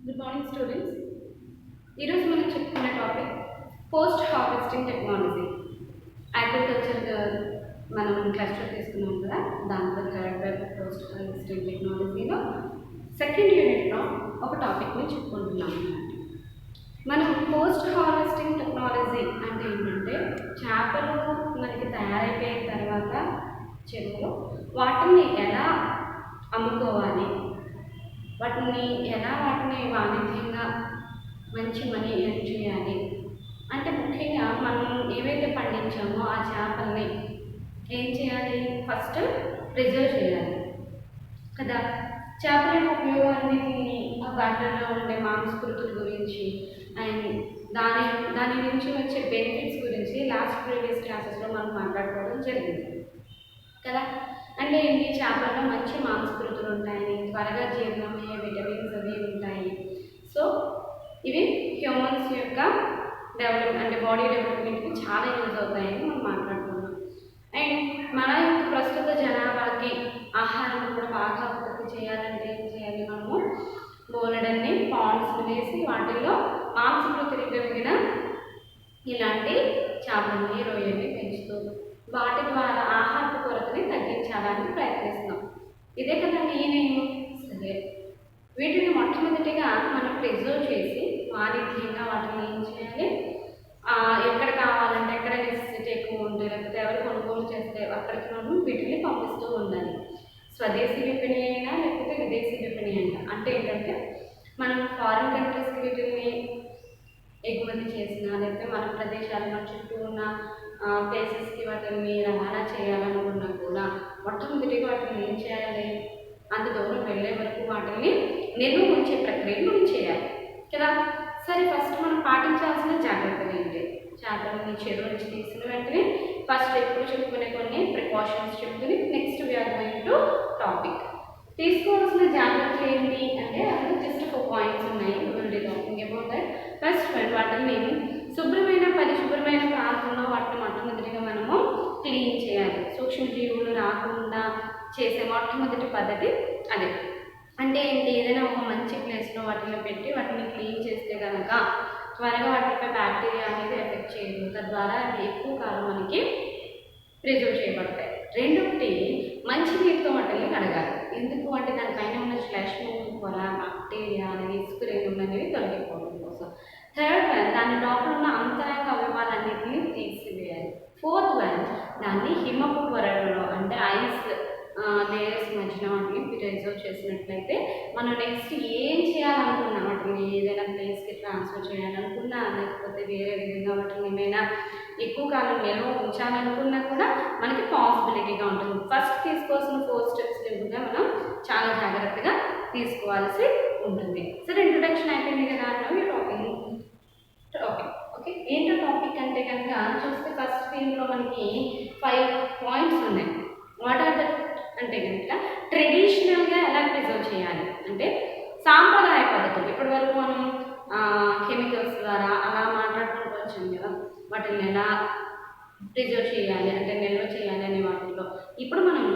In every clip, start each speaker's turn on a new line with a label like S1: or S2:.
S1: Good morning students. ఈరోజు మనం చెప్పుకునే topic post harvesting technology. Agriculture మనం క్లాస్లో తీసుకున్నాం కదా, దాంట్లో థర్డ్ వెబ్ పోస్ట్ హార్వెస్టింగ్ టెక్నాలజీలో సెకండ్ యూనిట్లో ఒక టాపిక్ని చెప్పుకుంటున్నాం. మనం పోస్ట్ హార్వెస్టింగ్ టెక్నాలజీ అంటే ఏంటంటే, చేపలు మనకి తయారైపోయిన తర్వాత చెరువులో వాటిని ఎలా అమ్ముకోవాలి, వాటిని వాణిజ్యంగా మంచి మనీ ఎర్న్ చేయాలి అంటే, ముఖ్యంగా మనం ఏవైతే పండించామో ఆ చేపల్ని ఏం చేయాలి, ఫస్ట్ ప్రిజర్వ్ చేయాలి కదా. చేపల యొక్క ఉపయోగాన్ని, వాటిలో ఉండే మాంసకృతుల గురించి అండ్ దాని నుంచి వచ్చే బెనిఫిట్స్ గురించి లాస్ట్ ప్రీవియస్ క్లాసెస్లో మనం మాట్లాడుకోవడం జరిగింది కదా. అంటే ఏంటి, చేపల్లో మంచి మాంసకృతులు ఉంటాయని, త్వరగా జీర్ణమయ్యే విటమిన్స్ అవి ఉంటాయి. సో ఇవి హ్యూమన్స్ యొక్క డెవలప్మెంట్ అంటే బాడీ డెవలప్మెంట్కి చాలా యూజ్ అవుతాయని మనం మాట్లాడుకున్నాం. అండ్ మన యొక్క ప్రస్తుత జనాభాకి ఆహారం కూడా బాగా ఉత్పత్తి చేయాలంటే ఏం చేయాలి, మనము బోలెడన్ని పాండ్స్ వేసి వాటిల్లో మాంసకృతులు కలిగిన ఇలాంటి చేపలని, రొయ్యల్ని పెంచుతూ వాటి ద్వారా ఆహారపు కొరతని తగ్గించాలని ప్రయత్నిస్తున్నాం. ఇదే కదా నేనేమో సరే, వీటిని మొట్టమొదటిగా మనం ప్రిజర్వ్ చేసి వాణిజ్యంగా వాటిని ఏం చేయాలి, ఎక్కడ కావాలంటే ఎక్కడ నెసెసిటీ ఎక్కువ ఉంటే, లేకపోతే ఎవరు కొనుగోలు చేస్తే అక్కడికి మనం వీటిని పంపిస్తూ ఉండాలి. స్వదేశీ విపణి అయినా లేకపోతే విదేశీ విపణి అయినా. అంటే ఏంటంటే, మనం ఫారిన్ కంట్రీస్కి వీటిని ఎగుమతి చేసిన, లేకపోతే మన ప్రదేశాలు మన చుట్టూ ఉన్న ప్లేసెస్కి వాటిని రవాణా చేయాలనుకున్నా కూడా మొట్టమొదటిగా వాటిని ఏం చేయాలి, అంత దూరం వెళ్ళే వరకు వాటిని నిల్వ ఉంచే ప్రక్రియను మనం చేయాలి కదా. సరే, ఫస్ట్ మనం పాటించాల్సిన జాగ్రత్తలు ఏంటి, చేపలని చెరువు నుంచి తీసిన వెంటనే ఫస్ట్ ఎప్పుడు చెప్పుకునే కొన్ని ప్రికాషన్స్ చెప్పుకుని next we are going to topic. తీసుకోవాల్సిన జాగ్రత్తలు ఏంటి అంటే, అందులో జస్ట్ 4 పాయింట్స్ ఉన్నాయి. Will be talking about that. First వాటిని శుభ్రమైన పరిశుభ్రమైన ప్రాంతంలో వాటిని మొట్టమొదటిగా మనము క్లీన్ చేయాలి. సూక్ష్మజీవులు రాకుండా చేసే మొట్టమొదటి పద్ధతి అదే. అంటే ఏంటి, ఏదైనా ఒక మంచి ప్లేస్లో వాటిని పెట్టి వాటిని క్లీన్ చేస్తే కనుక త్వరగా వాటిపై బ్యాక్టీరియా అనేది ఎఫెక్ట్ చేయదు, తద్వారా అవి ఎక్కువ కాలం మనకి ప్రిజర్వ్ చేయబడతాయి. రెండోటి, మంచి నీటితో వాటిని కడగాలి. ఎందుకు అంటే, దానిపైన ఉన్న శ్లేష్మం పొర, బ్యాక్టీరియా అనేది, ఇసుకరేణువులు అనేవి తొలగిపోవడం కోసం. థర్డ్ వన్, దాని లోపల ఉన్న అంతరంగ అవయవాలన్నింటినీ తీసివేయాలి. ఫోర్త్ వన్, దాన్ని హిమపు పొరలలో అంటే ఐస్ లేయర్స్ మధ్యన వాటిని ప్రిజర్వ్ చేసినట్లయితే మనం నెక్స్ట్ ఏం చేయాలనుకున్నా, వాటిని ఏదైనా ప్లేస్కి ట్రాన్స్ఫర్ చేయాలనుకున్నా, లేకపోతే వేరే విధంగా వాటిని ఏమైనా ఎక్కువ కాలం నిల్వ ఉంచాలనుకున్నా కూడా మనకి పాసిబిలిటీగా ఉంటుంది. ఫస్ట్ తీసుకోవాల్సిన 4 స్టెప్స్ కూడా మనం చాలా జాగ్రత్తగా తీసుకోవాల్సి ఉంటుంది. సరే, ఇంట్రొడక్షన్ అయిపోయింది కదా. టాపిక్ ఓకే, ఏంటో టాపిక్ అంటే కనుక చూస్తే ఫస్ట్ దీంట్లో మనకి 5 పాయింట్స్ ఉన్నాయి. వాట్ ఆర్ దట్ అంటే కనుక, ట్రెడిషనల్గా ఎలా ప్రిజర్వ్ చేయాలి అంటే సాంప్రదాయ పద్ధతులు. ఇప్పటి వరకు మనం కెమికల్స్ ద్వారా అలా మాట్లాడుకుంటూ వచ్చాం కదా, వాటిని ఎలా ప్రిజర్వ్ చేయాలి అంటే నిల్వ చేయాలి అనే వాటిలో ఇప్పుడు మనం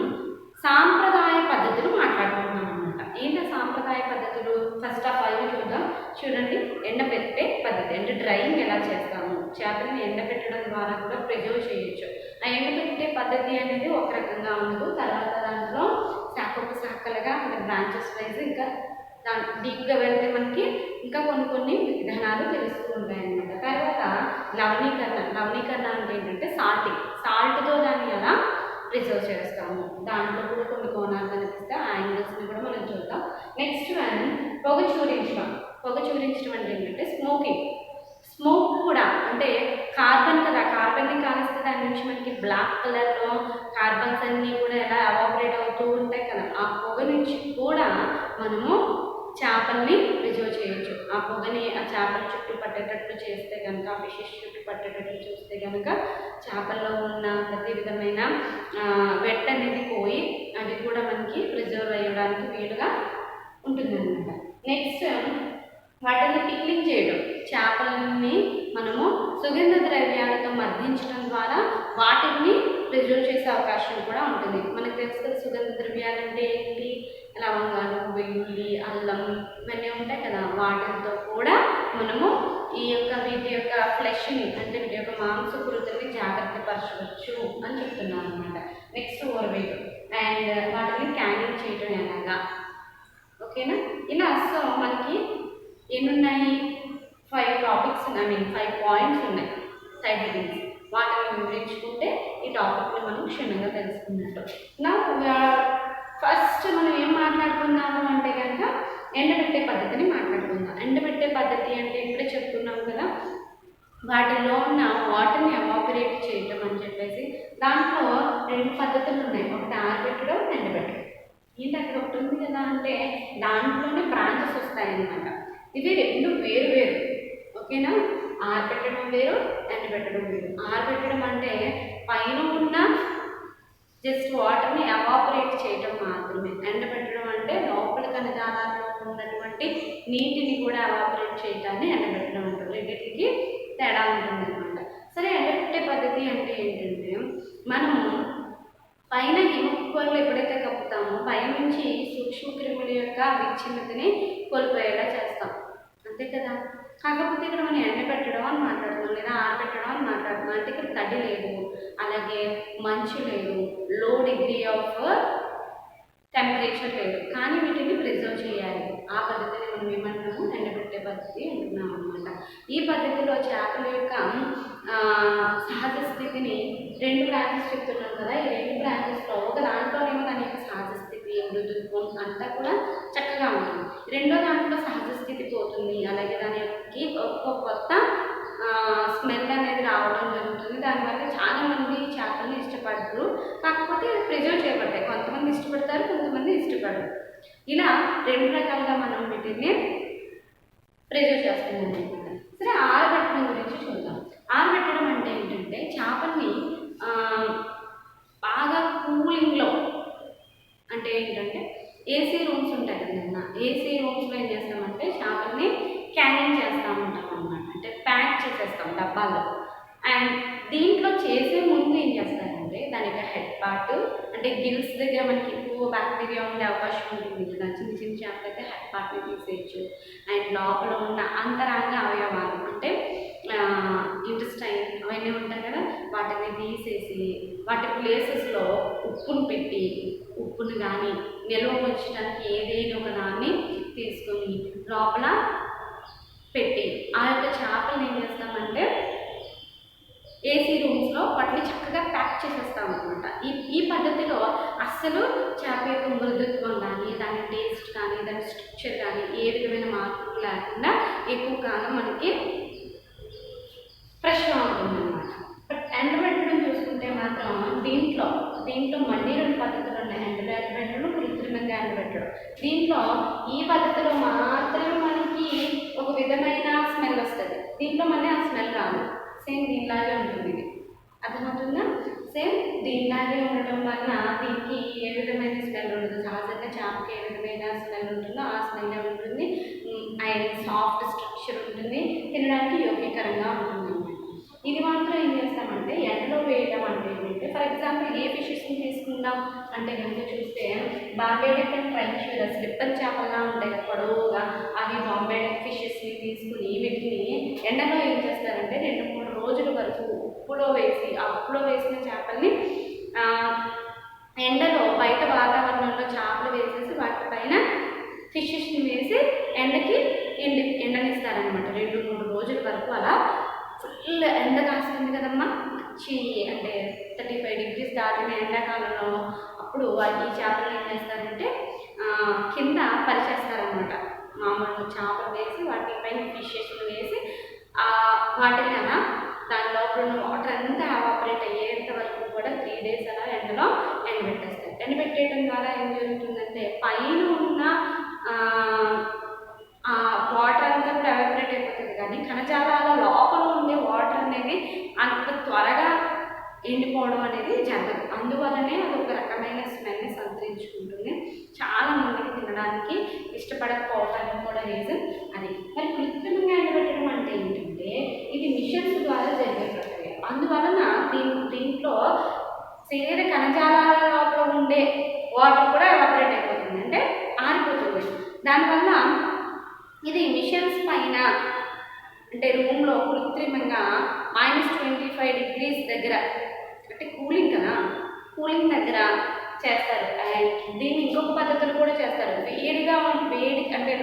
S1: సాంప్రదాయ పద్ధతులు మాట్లాడుకుంటున్నాం అనమాట. ఏంటో సాంప్రదాయ పద్ధతులు, ఫస్ట్ ఆఫ్ ఆల్ చూద్దాం. చూడండి, ఎండబెట్టే పద్ధతి అంటే డ్రైయింగ్ ఎలా చేస్తాము. చేపలని ఎండబెట్టడం ద్వారా కూడా ప్రిజర్వ్ చేయొచ్చు. ఆ ఎండబెట్టే పద్ధతి అనేది ఒక రకంగా ఉండదు, తర్వాత దాంట్లో శాఖలుగా అంటే బ్రాంచెస్ వైజ్ ఇంకా డీప్గా వెళ్తే మనకి ఇంకా కొన్ని విధానాలు తెలుస్తూ ఉంటాయి అన్నమాట. తర్వాత లవణీకరణ అంటే ఏంటంటే సాల్ట్తో దాన్ని ఎలా ప్రిజర్వ్ చేస్తాము, దాంట్లో కూడా కొన్ని కోణాలు కనిపిస్తే ఆ యాంగిల్స్ని కూడా మనం చూద్దాం. నెక్స్ట్ వన్, పొగ చూరించడం అంటే ఏంటంటే స్మోక్ కూడా అంటే కార్బన్ కదా, కార్బన్ని కాలిస్తే దాని నుంచి మనకి బ్లాక్ కలర్లో కార్బన్స్ అన్నీ కూడా ఎలా ఎవాపరేట్ అవుతూ ఉంటాయి కదా, ఆ పొగ నుంచి కూడా మనము చేపల్ని ప్రిజర్వ్ చేయొచ్చు. ఆ పొగని ఆ చేపల చుట్టూ పట్టేటట్లు చేస్తే కనుక, ఫిషెస్ చుట్టూ పట్టేటట్లు చూస్తే కనుక చేపల్లో ఉన్న ప్రతి విధమైన వెట్ అనేది పోయి అవి కూడా మనకి ప్రిజర్వ్ అయ్యడానికి వీలుగా ఉంటుందన్నమాట. నెక్స్ట్, వాటిని పిక్లింగ్ చేయడం. చేపలని మనము సుగంధ ద్రవ్యాలతో మర్దించడం ద్వారా వాటిని ప్రిజర్వ్ చేసే అవకాశం కూడా ఉంటుంది. మనకు తెలుసు సుగంధ ద్రవ్యాలు అంటే ఏంటి, లవంగాలు, వెల్లుల్లి, అల్లం ఇవన్నీ ఉంటాయి కదా, వాటి వీటి యొక్క ఫ్లెష్ని అంటే వీటి యొక్క మాంసకృతుల్ని జాగ్రత్త పరచవచ్చు అని చెప్తున్నాను అనమాట. నెక్స్ట్ ఓర్వేట్ అండ్ వాటిని క్యానింగ్ చేయడం ఎలాగా, ఓకేనా. ఇలా సో మనకి ఎన్నున్నాయి 5 టాపిక్స్, 5 పాయింట్స్ ఉన్నాయి సైడ్ హెడ్డింగ్స్. వాటిని వివరించుకుంటే ఈ టాపిక్ని మనం క్షుణ్ణంగా తెలుసుకున్నట్టు. నా ఫస్ట్ మనం ఏం మాట్లాడుకుందాము అంటే కనుక ఎండబెట్టే పద్ధతిని మాట్లాడుకుందాం. ఎండబెట్టే పద్ధతి అంటే ఇప్పుడే చెప్పుకున్నాం కదా, వాటిలో ఉన్న వాటర్ని ఎవాపరేట్ చేయటం అని చెప్పేసి. దాంట్లో 2 పద్ధతులు ఉన్నాయి, ఒకటి ఆరబెట్టడం, ఎండబెట్టడం. ఏంటి అక్కడ ఒకటి ఉంది కదా అంటే దాంట్లోనే బ్రాంచెస్ వస్తాయన్నమాట. ఇవి 2 వేరు వేరు, ఓకేనా. ఆరబెట్టడం వేరు, ఎండబెట్టడం వేరు. ఆరబెట్టడం అంటే పైన ఉన్న జస్ట్ వాటర్ని ఎవాపరేట్ చేయటం మాత్రమే. ఎండబెట్టడం అంటే లోపల కణజాలాల్లో ఉన్నటువంటి నీటిని కూడా ఎవాపరేట్ చేయటాన్ని ఎండబెట్టడం అంటారు. రెండింటికి తేడా ఉంటుంది అనమాట. సరే, ఎండబెట్టే పద్ధతి అంటే ఏంటంటే మనం పైన హిమకుప్పలు ఎప్పుడైతే కప్పుతామో పైనుంచి సూక్ష్మక్రిముల యొక్క విచ్ఛిన్నతని కోల్పోయేలా చేస్తాం, అంతే కదా. కాకపోతే ఇక్కడ మనం ఎండబెట్టడం అని మాట్లాడుతున్నాం లేదా ఆరబెట్టడం అని మాట్లాడుతున్నాం. అంటే ఇక్కడ తడి లేదు, అలాగే మంచు లేదు, లో డిగ్రీ ఆఫ్ టెంపరేచర్ లేదు, కానీ వీటిని ప్రిజర్వ్ చేయాలి. ఆ పద్ధతిని మనం ఏమంటున్నాము, ఎండబెట్టే పద్ధతి అంటున్నాం అనమాట. ఈ పద్ధతిలో చేపల యొక్క సహజ స్థితిని 2 బ్రాంచెస్ చెప్తున్నాం కదా. ఈ 2 బ్రాంచెస్లో ఒక దాంట్లోనేమో దాని యొక్క సహజ స్థితి, మృదుత్వం అంతా కూడా చక్కగా ఉంటుంది. రెండో దాంట్లో సహజ స్థితి పోతుంది, అలాగే దాని యొక్క కొత్త స్మెల్ అనేది రావడం జరుగుతుంది. దానివల్ల చాలామంది చేపలను ఇష్టపడరు, కాకపోతే ప్రిజర్వ్ చేయబడతాయి. కొంతమంది ఇష్టపడతారు, కొంతమంది ఇష్టపడరు. ఇలా 2 రకాలుగా మనం వీటిని ప్రిజర్వ్ చేస్తున్నాం అనమాట. సరే, ఆరబెట్టడం గురించి చూద్దాం. ఆరబెట్టడం అంటే ఏంటంటే చేపల్ని బాగా కూలింగ్లో, అంటే ఏంటంటే ఏసీ రూమ్స్ ఉంటాయి కదన్నా, ఏసీ రూమ్స్లో ఏం చేస్తామంటే చేపల్ని క్యానింగ్ చేస్తూ ఉంటాం అనమాట. అంటే ప్యాక్ చేసేస్తాం డబ్బాల్లో. అండ్ దీంట్లో చేసే ముందు ఏం చేస్తారంటే దాని యొక్క హెడ్ పార్ట్ అంటే గిల్స్ దగ్గర మనకి ఎక్కువ బ్యాక్టీరియా ఉండే అవకాశం ఉంటుంది కదా. చిన్న చిన్న చేపలు అయితే హెడ్ పార్ట్ని తీసేయచ్చు. అండ్ లోపల ఉన్న అంతరంగ అవయవాలు అంటే ఇంటెస్టైన్ అవన్నీ ఉంటాయి కదా, వాటిని తీసేసి వాటి ప్లేసెస్లో ఉప్పును పెట్టి, ఉప్పును కానీ నిల్వ ఉంచడానికి ఏదైనా ఒక దాన్ని తీసుకొని లోపల పెట్టి ఆ యొక్క చేపలను ఏం చేస్తామంటే ఏసీ రూమ్స్లో వాటిని చక్కగా ప్యాక్ చేసేస్తాం అనమాట. ఈ పద్ధతిలో అస్సలు చేప యొక్క మృదుత్వం కానీ, దాని టేస్ట్ కానీ, దాని స్ట్రక్చర్ కానీ ఏ విధమైన మార్పులు లేకుండా ఎక్కువ కాలం మనకి ఫ్రెష్గా ఉంటుంది అనమాట. బట్ ఎండబెట్టడం చూసుకుంటే మాత్రం దీంట్లో మళ్ళీ 2 పద్ధతులు ఉన్నాయి. ఎండబెట్టడం, కృత్రిమంగా ఎండబెట్టడం. దీంట్లో ఈ పద్ధతిలో మాత్రమే మనకి ఒక విధమైన స్మెల్ వస్తుంది. దీంట్లో మళ్ళీ ఆ స్మెల్ రాదు, సేమ్ దీనిలాగే ఉంటుంది. ఇది అర్థమవుతుందా? సేమ్ దీనిలాగే ఉండటం వలన దీనికి ఏ విధమైన స్మెల్ ఉండదు. సహజంగా చేపకి ఏ విధమైన స్మెల్ ఉంటుందో ఆ స్మెల్ ఉంటుంది. అండ్ సాఫ్ట్ స్ట్రక్చర్ ఉంటుంది, తినడానికి యోగ్యకరంగా ఉంటుంది అన్నమాట. ఇది మాత్రం ఏం చేస్తామంటే ఎండలో వేయడం అంటే ఏంటంటే, ఫర్ ఎగ్జాంపుల్ ఏ ఫిషెస్ని తీసుకుందాం అంటే కనుక చూస్తే బాంబే డక్ అండ్ ట్రైన్షూరస్ స్లిప్పర్ చేపలుగా ఉంటాయి పొడవుగా, అవి బాంబే డక్ ఫిషెస్ని తీసుకుని వీటిని ఎండలో ఏం చేస్తారంటే 2-3 రోజుల వరకు ఉప్పులో వేసిన చేపల్ని ఎండలో బయట వాతావరణంలో చేపలు వేసేసి వాటిపైన ఫిషెస్ని వేసి ఎండనిస్తారనమాట. 2-3 రోజుల వరకు అలా ఫుల్ ఎండ కాస్తుంది కదమ్మా, మంచి అంటే 35 degrees దాటిన ఎండాకాలంలో. అప్పుడు ఈ చేపలు ఏం చేస్తారంటే కింద పరిచేస్తారనమాట. మామూలు చేపలు వేసి వాటిపైన ఫిషెస్లు వేసి వాటిని అలా దాని లోపల ఉన్న వాటర్ అంతా ఎవాపరేట్ అయ్యేంత వరకు కూడా 3 days అలా ఎండలో ఎండబెట్టేస్తారు. ఎండబెట్టేయడం ద్వారా ఏం జరుగుతుందంటే పైన ఉన్న వాటర్ అంతా కూడా ఎవాపరేట్ అయిపోతుంది, కానీ కణజాలాల లోపల ఉండే వాటర్ అనేది అంత త్వరగా ఎండిపోవడం అనేది జరగదు. అందువల్లనే అది ఒక రకమైన స్మెల్ని సంతరించుకుంటుంది. చాలా మందికి తినడానికి ఇష్టపడకపోవడానికి కూడా రీజన్ అది. మరి కృత్రిమంగా ఎండబెట్టడం అంటే ఏంటంటే ఇది మిషన్స్ ద్వారా జరిగే ప్రక్రియ. అందువలన దీంట్లో శరీర కణజాలాల లోపల ఉండే వాటర్ కూడా ఎవాపరేట్ అయిపోతుంది, అంటే ఆరిపోతుంది. దానివల్ల ఇది మిషన్స్ పైన అంటే రూమ్లో కృత్రిమంగా -25 degrees దగ్గర, అంటే కూలింగ్ కదా, కూలింగ్ దగ్గర చేస్తారు. అండ్ దీన్ని ఇంకొక పద్ధతులు కూడా చేస్తారు. వేడి అంటే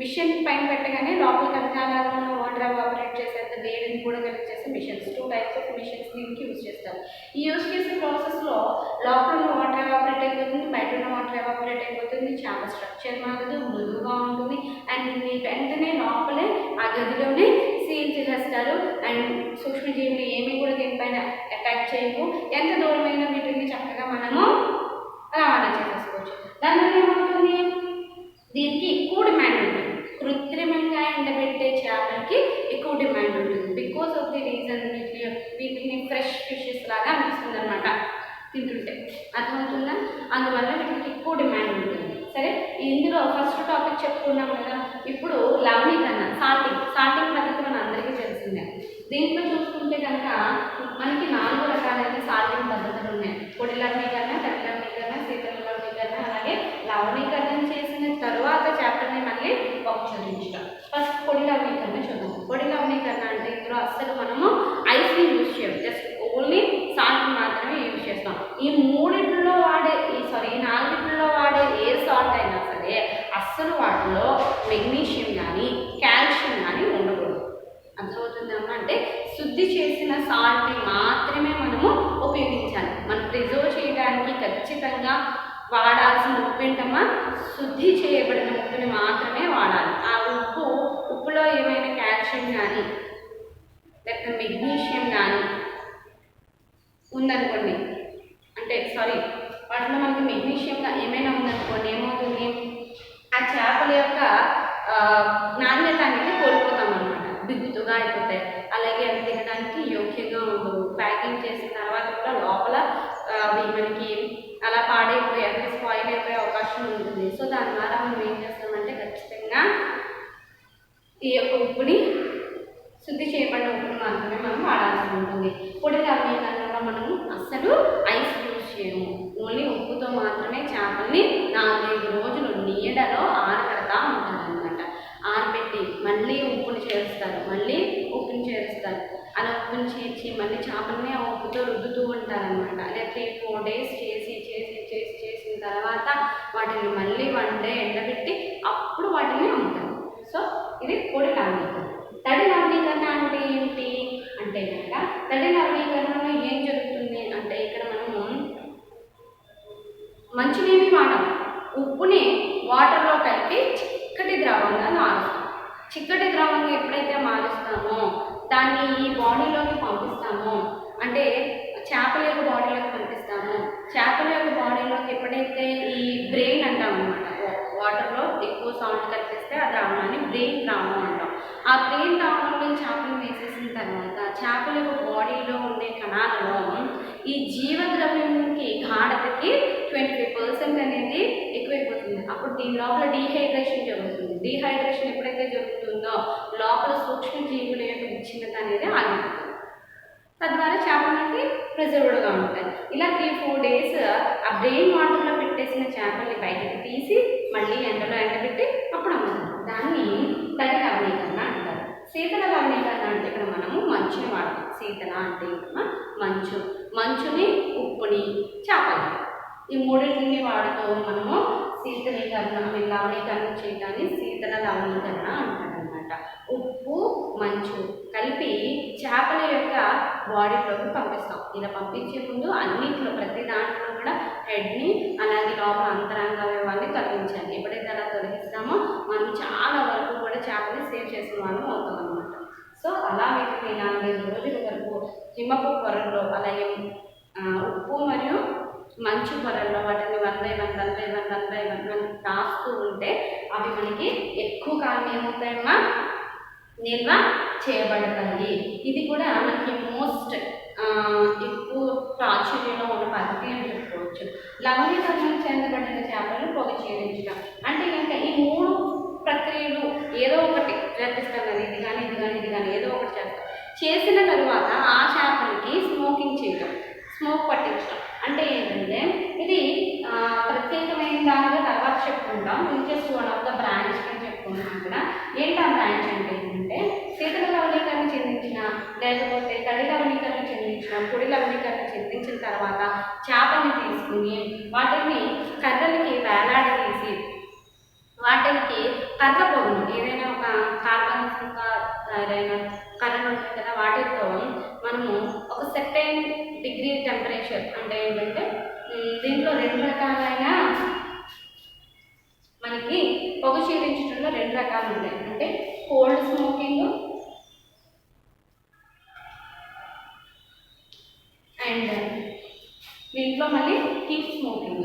S1: మిషన్ పైన పెట్టగానే లోపల కణజాలాలను వాటర్ ఎవాపరేట్ చేసేంత వేడిని కూడా కలెక్ట్ చేసే మిషన్స్, 2 types ఆఫ్ మిషన్స్ దీనికి యూజ్ చేస్తారు. ఈ యూజ్ చేసే ప్రాసెస్లో లోపల ఉన్న వాటర్ ఎవాపరేట్ అయిపోతుంది, బయట ఉన్న వాటర్ ఎవాపరేట్ అయిపోతుంది, చేప స్ట్రక్చర్ మారదు, మృదువుగా ఉంటుంది. అండ్ వెంటనే లోపలే ఆ గదిలోనే సీల్ చేసేస్తారు. అండ్ సూక్ష్మజీవులు ఏమీ కూడా దీనిపైన అటాక్ చేయవు. ఎంత దూరమైన వీటిని చక్కగా మనము రవాణా చేసేసుకోవచ్చు. దానివల్ల ఏమవుతుంది, దీనికి ఎక్కువ డిమాండ్ ఉంటుంది. కృత్రిమంగా ఎండబెట్టే చేపలకి ఎక్కువ డిమాండ్ ఉంటుంది. బికాస్ ఆఫ్ ది రీజన్ వీటిని ఫ్రెష్ ఫిషెస్ లాగా అనిపిస్తుంది అనమాట తింటుంటే, అర్థమవుతుందా? అందువల్ల వీటికి ఎక్కువ డిమాండ్ ఉంటుంది. సరే, ఇందులో ఫస్ట్ టాపిక్ చెప్పుకున్నాం కదా. ఇప్పుడు లవణీకరణ, సాల్టింగ్ పద్ధతి మన అందరికీ తెలిసిందే. దీంట్లో చూసుకుంటే కనుక మనకి 4 రకాలైన సాల్టింగ్ పద్ధతులు ఉన్నాయి. పొడి లవణీకరణ, తడి లవణీకరణ, శీతల లవణీకరణ, అలాగే లవణీకరణ చేసిన తరువాత చేపల్ని మళ్ళీ పప్పుచరించడం. ఫస్ట్ పొడి లవణీకరణ చూద్దాం. పొడి లవణీకరణ అంటే ఇందులో అస్సలు మనము ఐస్ని యూజ్ చేయం, జస్ట్ ఓన్లీ సాల్ట్ మాత్రమే యూజ్ చేస్తాం. ఈ 4 వాడే ఏ సాల్ట్ అయినా సరే అస్సలు వాటిలో మెగ్నీషియం కానీ కాల్షియం కానీ ఉండకూడదు. అర్థమవుతుందమ్మా? అంటే శుద్ధి చేసిన సాల్ట్ని మాత్రమే మనము ఉపయోగించాలి. మనం ప్రిజర్వ్ చేయడానికి ఖచ్చితంగా వాడాల్సిన ఉప్పు ఏంటమ్మా, శుద్ధి చేయబడిన ఉప్పుని మాత్రమే వాడాలి. ఆ ఉప్పులో ఏమైనా కాల్షియం కానీ లేకపోతే మెగ్నీషియం కానీ ఉందనుకోండి, అంటే వాటిలో మనకి మెగ్నీషియం ఏమైనా ఉందనుకోండి, ఏమవుతుంది, ఆ చేపల యొక్క నాణ్యత అనేది కోల్పోతాం అనమాట. బిగుతుగా అయిపోతాయి. అలాగే అవి తినడానికి యోగ్యంగా ఉండవు. ప్యాకింగ్ చేసిన తర్వాత కూడా లోపల అవి మనకి అలా పాడైపోయి అంటే స్పాయిల్ అయిపోయే అవకాశం ఉంటుంది. సో దాని ద్వారా మనం ఏం చేస్తామంటే ఖచ్చితంగా ఈ యొక్క ఉప్పుని, శుద్ధి చేయబడిన ఉప్పుని మాత్రమే మనం వాడాల్సి ఉంటుంది. పొడి లవణీకరణలో మనము అస్సలు ఐస్ యూజ్ చేయము. ఓన్లీ ఉప్పుతో మాత్రమే చేపల్ని 4-5 రోజులు నీడలో ఆరబెడతా ఉంటారనమాట. ఆరబెట్టి మళ్ళీ ఉప్పుని చేరుస్తారు, అలా ఉప్పుని చేర్చి మళ్ళీ చేపల్ని ఆ ఉప్పుతో రుద్దుతూ ఉంటారనమాట. అలా 3-4 days చేసిన తర్వాత వాటిని మళ్ళీ 1 day ఎండబెట్టి అప్పుడు వాటిని అమ్ముతారు. సో ఇది పొడి లవణీకరణ. తడి లవణీకరణ అంటే ఏంటి అంటే కనుక, తడి లవణీకరణలో ఏం జరుగుతుంది అంటే ఇక్కడ మనము మంచినీళ్ళు వాడాలి. ఉప్పుని వాటర్లో కలిపి చిక్కటి ద్రవంగా మారుస్తాం. చిక్కటి ద్రవంగా ఎప్పుడైతే మారుస్తామో దాన్ని ఈ బాడీలోకి పంపిస్తామో, అంటే చేపల యొక్క బాడీలోకి పంపిస్తామో, చేపల యొక్క బాడీలోకి ఎప్పుడైతే ఈ బ్రెయిన్ అంటాం అనమాట, వాటర్లో ఎక్కువ సాల్ట్ కలిపిస్తే ఆ ద్రావణాన్ని బ్రెయిన్ ద్రావణం అంటాం. ఆ బ్రెయిన్ ద్రావణంలో చేపలు వేసేసిన తర్వాత చేపల యొక్క బాడీలో ఉండే కణాలలో ఈ జీవద్రవ్యంకి గాఢతకి 25% అనేది ఎక్కువైపోతుంది. అప్పుడు దీని లోపల డీహైడ్రేషన్ జరుగుతుంది. డీహైడ్రేషన్ ఎప్పుడైతే జరుగుతుందో లోపల సూక్ష్మజీవుల యొక్క విచ్ఛిన్నత అనేది ఆగిపోతుంది. తద్వారా చేపలకి ప్రిజర్వ్డ్గా ఉంటాయి. ఇలా 3-4 days ఆ బ్రెయిన్ వాటర్లో పెట్టేసిన చేపల్ని బయటకు తీసి మళ్ళీ ఎండలో ఎండబెట్టి అప్పుడు అమ్ముతారు. దాన్ని తడి లవణీకరణ అంటారు. శీతల లవణీకరణ అంటే ఇక్కడ మనము మంచుని వాడతాం. శీతల అంటే మంచుని, ఉప్పుని, చేపలు, ఈ 3 వాడుతూ మనము లవణీకరణ చేయడాన్ని శీతల లవణీకరణ అంటారనమాట. ఉప్పు, మంచు కలిపి చేపల యొక్క బాడీలోకి పంపిస్తాం. ఇలా పంపించే ముందు అన్నింటిలో ప్రతి దాంట్లో కూడా హెడ్ని అలాగే లోపల అంతరంగ అవయవాన్ని తొలగించాలి. ఎప్పుడైతే అలా తొలగిస్తామో మనం చాలా వరకు కూడా చేపని సేవ్ చేసిన వాళ్ళం అవుతాం అనమాట. సో అలా వీటిని 4-5 రోజుల వరకు హిమపు పొరల్లో అలాగే ఉప్పు మరియు మంచు పొరల్లో వాటిని 1 by 1 రాస్తూ ఉంటే అవి మనకి ఎక్కువ కాలం ఏమవుతాయమ్మా, నిల్వ చేయబడతాయి. ఇది కూడా మనకి మోస్ట్ ఎక్కువ ప్రాచుర్యంలో ఉన్న పద్ధతి అని చెప్పుకోవచ్చు. లవణీకరణ చెందబడిన చేపలను పొగ చేయించడం అంటే కనుక ఈ 3 ప్రక్రియలు ఏదో ఒకటి జరిపిస్తాం కదా, ఇది కానీ ఏదో ఒకటి చేస్తాం. చేసిన తరువాత ఆ చేపలకి స్మోకింగ్ చేయడం, స్మోక్ పట్టించడం అంటే ఏంటంటే ఇది ప్రత్యేకమైన దానిగా తర్వాత చెప్పుకుంటాం. ఇది జస్ట్ 1 of the branch అని చెప్పుకుంటాం. కూడా ఏంటి ఆ బ్రాంచ్ అంటే ఏంటంటే శీతల లవణీకరణ లేకపోతే తడి లవణీకరణ చెందించడం, పొడి లవణీకరణ చెందించిన తర్వాత చేపల్ని తీసుకుని వాటిని కర్రలకి వేలాడదీసి వాటికి కర్ర పొడును ఏదైనా ఒక కార్బన్గా ఏదైనా కర్రలు ఉంటాయి కదా, వాటితో మనము ఒక సెర్టైన్ డిగ్రీ టెంపరేచర్ అంటే ఏంటంటే దీంట్లో 2 రకాలైన మనకి పొగ చీలించడంలో 2 రకాలు ఉంటాయి. అంటే కోల్డ్ స్మోకింగ్ అండ్ దీంట్లో మళ్ళీ హీట్ స్మోకింగ్.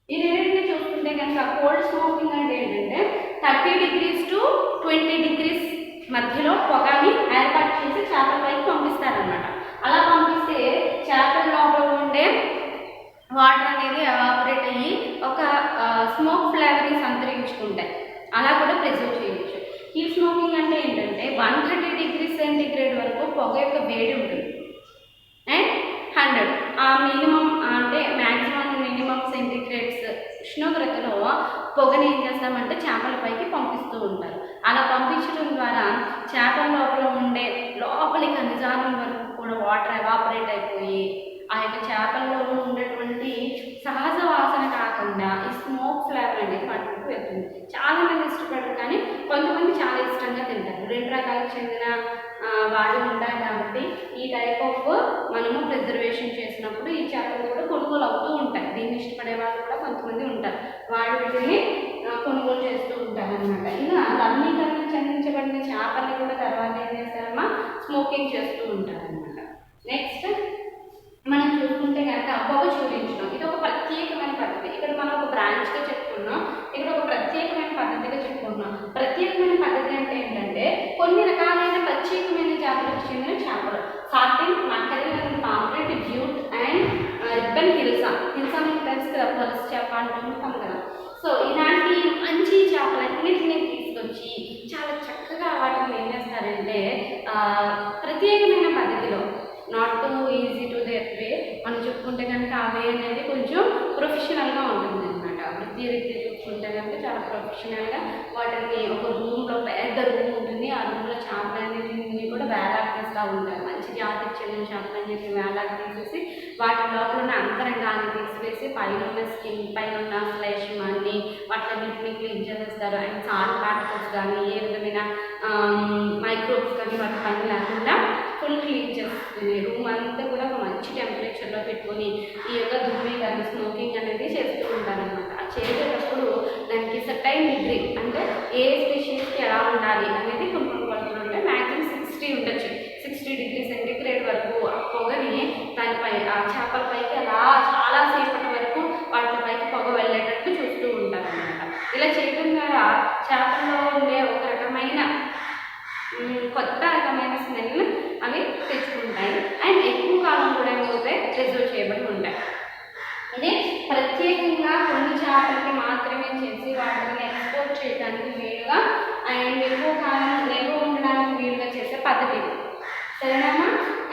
S1: ఈ రెండింటిని చూసుకుంటే కనుక కోల్డ్ స్మోకింగ్ అంటే ఏంటంటే 30 degrees to 20 degrees మధ్యలో పొగని ఏర్పాటు చేసి చేపల పైకి పంపిస్తారనమాట. అలా పంపిస్తే చేపల లోపల ఉండే వాటర్ అనేది ఎవాపరేట్ అయ్యి ఒక స్మోక్ ఫ్లేవర్ని సంతరించుకుంటాయి. అలా కూడా ప్రిజర్వ్ చేయవచ్చు. హీట్ స్మోకింగ్ అంటే ఏంటంటే 130 degrees సెంటిగ్రేడ్ వరకు పొగ యొక్క వేడి ఉంటుంది అండ్ 100 ఆ మినిమం అంటే మ్యాక్సిమం మినిమం సెంటిగ్రేడ్స్ ఉష్ణోగ్రతలో పొగని ఏం చేస్తామంటే చేపల పైకి పంపిస్తూ ఉంటారు. అలా పంపించడం ద్వారా చేపల లోపల ఉండే లోపలి ఖనిజాలం వరకు కూడా వాటర్ ఎవాపరేట్ అయిపోయి ఆ యొక్క చేపల్లో ఉండేటువంటి సహజ వాసన కాకుండా ఈ స్మోక్ ఫ్లేవర్ అనేది వాటికి వెళ్తుంది. చాలామంది ఇష్టపడరు, కానీ కొంతమంది చాలా ఇష్టంగా తింటారు. 2 రకాలకు చెందిన వాళ్ళు ఉంటారు కాబట్టి ఈ టైప్ ఆఫ్ మనము ప్రిజర్వేషన్ చేసినప్పుడు ఈ చేపలు కూడా కొనుగోలు అవుతూ ఉంటాయి. దీన్ని ఇష్టపడే వాళ్ళు కూడా కొంతమంది ఉంటారు, వాళ్ళు వీటిని కొనుగోలు చేస్తూ ఉంటారు అనమాట. ఇలా లవణీకరణ చెందించబడిన చేపల్ని కూడా తర్వాత ఏం చేస్తారమ్మా స్మోకింగ్ చేస్తూ ఉంటారు అనమాట. నెక్స్ట్ మనం చూసుకుంటే కనుక పొగ చూపించడం, ఇది ఒక ప్రత్యేకమైన పద్ధతి. ఇక్కడ మనం ఒక బ్రాంచ్గా చెప్పుకున్నాం, ఇక్కడ ఒక ప్రత్యేకమైన పద్ధతిగా చెప్పుకున్నాం. ప్రత్యేకమైన పద్ధతి అంటే ఏంటంటే కొన్ని రకాలైన ప్రత్యేకమైన జాతులకు చెందిన చేపలు సార్టిన్, మక్కరెల్, పాంప్లెట్, డ్యూట్ అండ్ రిబ్బన్ హిల్సా. హిల్సా మీకు తెలుసు కదా, పల్స్ చేప అంటుంటాం కదా. సో ఇలాంటి మంచి చేపలన్నింటినీ తీసుకొచ్చి చాలా చక్కగా వాటిని ఏం చేస్తారంటే ప్రత్యేకమైన పద్ధతిలో not to easy to that way మనం చెప్పుకుంటే కనుక ఆ వే అనేది కొంచెం ప్రొఫెషనల్గా ఉంటుంది అనమాట. వృత్తిరీత్యా చూసుకుంటే కనుక చాలా ప్రొఫెషనల్గా వాటిని ఒక రూమ్లో పెద్ద రూమ్ ఉంటుంది, ఆ రూమ్లో చేపలన్నింటినీ కూడా వేలాడేస్తూ ఉంటారు. మంచి జాతికి చెందిన చేపలన్నింటినీ వేలాడి తీసేసి వాటి లోపల ఉన్న అంతరంగాన్ని తీసివేసి పైన ఉన్న స్కిన్ పైన ఉన్న ఫ్లెష్ అన్ని వాటిన్నింటినీ క్లీన్ చేసేస్తారు. అండ్ సాల్ట్ పార్టికల్స్ కానీ ఏ విధమైన మైక్రోబ్స్ కానీ వాటి పైన లేకుండా ఫుల్ క్లీన్ చేస్తుంది. రూమ్ అంతా కూడా ఒక మంచి టెంపరేచర్లో పెట్టుకొని ఈ యొక్క ధూమీకరణ స్మోకింగ్ అనేది చేస్తూ ఉంటారనమాట. అది చేసేటప్పుడు దానికి సర్టైన్ డిగ్రీ అంటే ఏ స్పీషీస్కి ఎలా ఉండాలి అనేది కొన్ని కొలతలు ఉంటాయి. మ్యాక్సిమం 60 ఉండొచ్చు, 60 డిగ్రీ సెంటిగ్రేడ్ వరకు ఆ పొగని దానిపై ఆ చేపల పైకి అలా చాలాసేపటి వరకు వాటి పైకి పొగ వెళ్ళేటట్టు చూస్తూ ఉంటారనమాట. ఇలా చేయడం ద్వారా చేపల్లో ఉండే ఒక రకమైన కొత్త రకమైన స్మెల్ అవి తెచ్చుకుంటాయి అండ్ ఎక్కువ కాలం కూడా ఏమవుతాయి ప్రిజర్వ్ చేయబడి ఉంటాయి. ఇది ప్రత్యేకంగా కొన్ని చేపలకి మాత్రమే చేసి వాటిని ఎక్స్పోర్ట్ చేయడానికి వీలుగా అండ్ ఎక్కువ కాలం నిల్వ ఉండడానికి వీలుగా చేసే పద్ధతి సరేనా.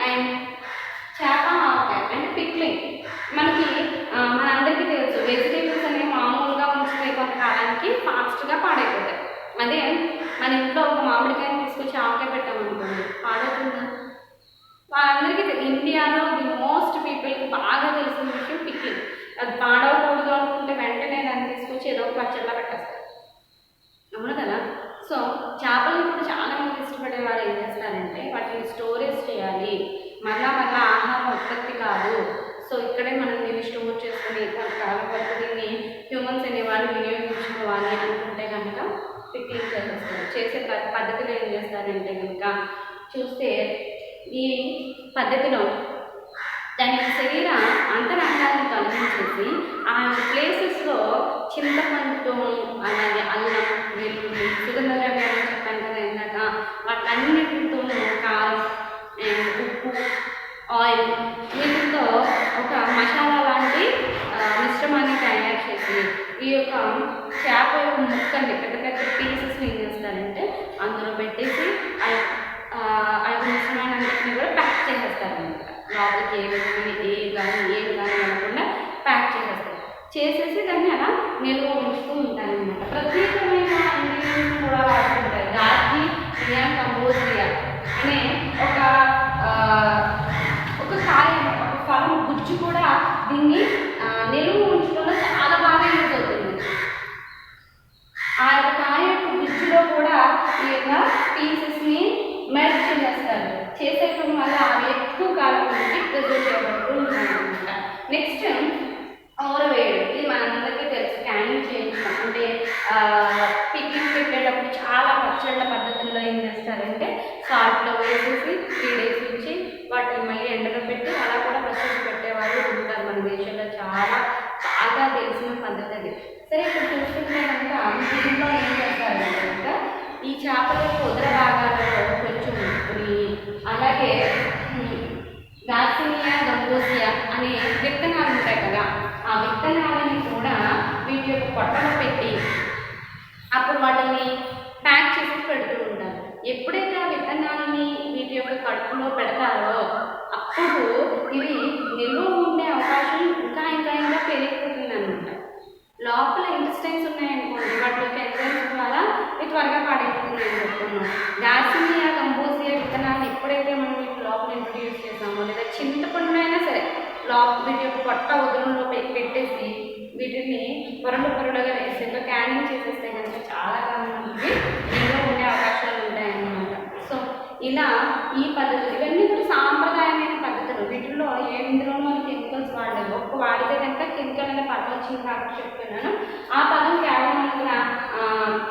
S1: అండ్ చేప ఆవకాయ అంటే పిక్లింగ్. మనకి మనందరికీ తెలుసు వెజిటేబుల్స్ అనేవి మామూలుగా ఉంచితే కొంతకాలానికి ఫాస్ట్గా పాడైపోతాయి. అదే మన ఇంట్లో ఒక మామిడికాయని తీసుకొచ్చి ఆవకాయ పెట్టామనుకోండి, పాడవుతుందా? వాళ్ళందరికీ ఇండియాలో ది మోస్ట్ పీపుల్కి బాగా తెలిసిన విషయం పిక్లింగ్. అది పాడవకూడదు అనుకుంటే వెంటనే దాన్ని తీసుకొచ్చి ఏదో ఒక పచ్చళ్ళ పెట్టేస్తారు, అవును కదా. సో చేపలను కూడా చాలామంది ఇష్టపడే వాళ్ళు ఏం చేస్తారంటే వాటిని స్టోరేజ్ చేయాలి, మళ్ళా ఆహారం ఉత్పత్తి కాదు, సో ఇక్కడే మనం దీన్ని స్టోర్ చేసుకుని కొంతకాలం వరకు దీన్ని హ్యూమన్స్ అనేవాళ్ళు వినియోగించుకోవాలి అనుకుంటే కనుక పిక్లింగ్ చేసేస్తారు. చేసే పద్ధతిలో ఏం చేస్తారంటే కనుక చూస్తే ఈ పద్ధతిలో దాని శరీర అంతరంగాన్ని తొలగించేసి ఆ ప్లేసెస్లో చింతపండుతో అలాగే అల్లం, వెల్లుల్లి, సుగంధ ద్రవ్యాలు చెప్పాను కదా ఇందాక, వాటన్నిటితోనూ కారం అండ్ ఉప్పు, ఆయిల్ వీటితో ఒక మసాలా లాంటి మిశ్రమాన్ని తయారు చేసి ఈ యొక్క చేప యొక్క ముక్కల్ని పెద్ద పెద్ద పీసెస్ని ఏం చేస్తారంటే అందులో పెట్టేసి ఆ మిశ్రమాన్ని అన్నింటినీ కూడా ప్యాక్ చేసేస్తారు అనమాట. లోపలికి ఏ విధమైన ఏది కానీ అనకుండా ప్యాక్ చేసేస్తారు. చేసేసి దాన్ని అలా నిల్వ ఉంచుతూ ఉంటారనమాట. ప్రత్యేకమైన కూడా వాడుతుంటారు. గార్సినియా కంబోజియా అనే ఒక కాయ, ఒక ఫలం గుజ్జు కూడా దీన్ని నిలువ ఉంచడంలో చాలా బాగా యూజ్ అవుతుంది. ఆ యొక్క కాయ యొక్క గుజ్జులో కూడా ఈ యొక్క పీసెస్ని మెల్ట్ చేసేస్తారు. చేసేయడం వల్ల అవి ఎక్కువ కాలం నుంచి ప్రిజర్వ్ చేయబడుతూ ఉంటాయన్నమాట. నెక్స్ట్ ఓరవేయడం, ఇది మనందరికీ తెలుసు. క్యానింగ్ చేయించడం అంటే పిక్నిక్ పెట్టేటప్పుడు చాలా పచ్చళ్ళ పద్ధతుల్లో ఏం చేస్తారంటే సాల్ట్లో వేసేసి 3 days నుంచి వాటిని మళ్ళీ ఎండలో పెట్టి అలా కూడా పచ్చళ్ళు పెట్టేవాళ్ళు ఉంటారు మన దేశంలో. చాలా బాగా తెలిసిన పద్ధతి అది. సరే, ఇక్కడ చూసుకుంటే కనుక దీంట్లో ఏం చేస్తారంటే కనుక ఈ చేపల యొక్క ఉదర భాగాలలో కొంచెం ఉప్పుని, అలాగే గార్సినియా గంబోసియా అనే విత్తనాలు ఉంటాయి కదా, ఆ విత్తనాలని కూడా వీటి యొక్క పొట్టలో పెట్టి అప్పుడు వాటిని ప్యాక్ చేసి పెడుతూ ఉంటారు. ఎప్పుడైతే ఆ విత్తనాలని వీటి యొక్క కడుపులో పెడతారో అప్పుడు ఇవి నిల్వ ఉండే అవకాశం ఇంకా ఇంకా ఇంకా పెరిగిపోతుంది అనమాట. లోపల ఇంటెస్టైన్స్ ఉన్నాయనుకోండి, వాటిలోకి ఎంజైమ్స్ ద్వారా ఇవి త్వరగా పాడైపోతున్నాయని చెప్తున్నాం. గార్సినియా గంబోసియా విత్తనాలను ఎప్పుడైతే మనం వీటి లోపల ఇంట్రడ్యూస్ చేసామో, లేదా చింతపండు అయినా సరే వీటి యొక్క పొట్ట ఉదరంలో పెట్టేసి వీటిని పొరలుగా వేసేలో క్యానింగ్ చేసేస్తే కనుక చాలా కాలం మనకి నిల్వ ఉండే అవకాశాలు ఉంటాయన్నమాట. సో ఇలా ఈ పద్ధతులు ఇవన్నీ కూడా సాంప్రదాయమైన పద్ధతులు. వీటిల్లో ఇందులోనూ కెమికల్స్ వాడలేదు. ఒక్క వాడితే కనుక కెమికల్ అనే పదం వచ్చింది కాబట్టి చెప్తున్నాను. ఆ పదం కేవలం మనకు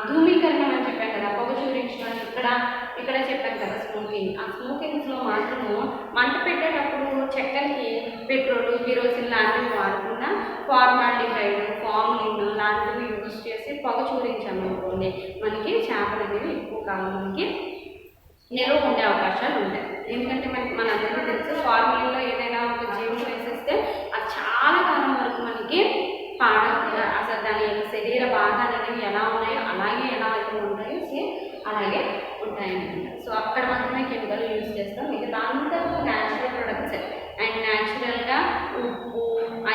S1: ధూమీకరణ అని చెప్పాను కదా, పొగ చూరించడం, ఇక్కడ చెప్పాను కదా స్మోకింగ్. ఆ స్మోకింగ్స్లో మాత్రము మంట పెట్టేటప్పుడు చెక్కలకి పెట్రోల్, కిరోసిన్ లాంటివి వాడకుండా ఫార్మాల్డిహైడ్, ఫార్మలిన్ లాంటివి యూజ్ చేసి పొగ చూరించామనుకోండి, మనకి చేపలు అనేవి ఎక్కువ కాలం మనకి నిల్వ ఉండే అవకాశాలు ఉంటాయి. ఎందుకంటే మనందరికీ తెలుసు, ఫార్మలిన్లో ఏదైనా ఒక జీవం వేసేస్తే అది చాలా కాలం వరకు మనకి పాడకుండా, అసలు దాని యొక్క శరీర భాగాలు అనేవి ఎలా ఉన్నాయో అలాగే ఎలా అయితే ఉంటాయో సేమ్ అలాగే ఉంటాయన్నమాట. సో అక్కడ మాత్రమే కెమికల్ యూజ్ చేస్తాం. మిగతా అంతా న్యాచురల్ ప్రొడక్ట్స్ అండ్ న్యాచురల్గా ఉప్పు,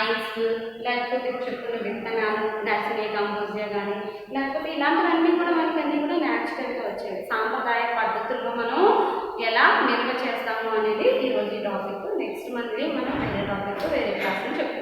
S1: ఐస్, లేకపోతే చెప్పుకున్న విత్తనాలు, గార్సినియా కంబోజియా కానీ లేకపోతే ఇలాంటివన్నీ కూడా మనకి అన్నీ కూడా న్యాచురల్గా వచ్చేవి. సాంప్రదాయ పద్ధతుల్లో మనం ఎలా నిల్వ చేస్తాము అనేది ఈరోజు ఈ టాపిక్. నెక్స్ట్ మళ్ళీ మనం వేరే టాపిక్ వేరే క్లాస్లో చెప్తాం.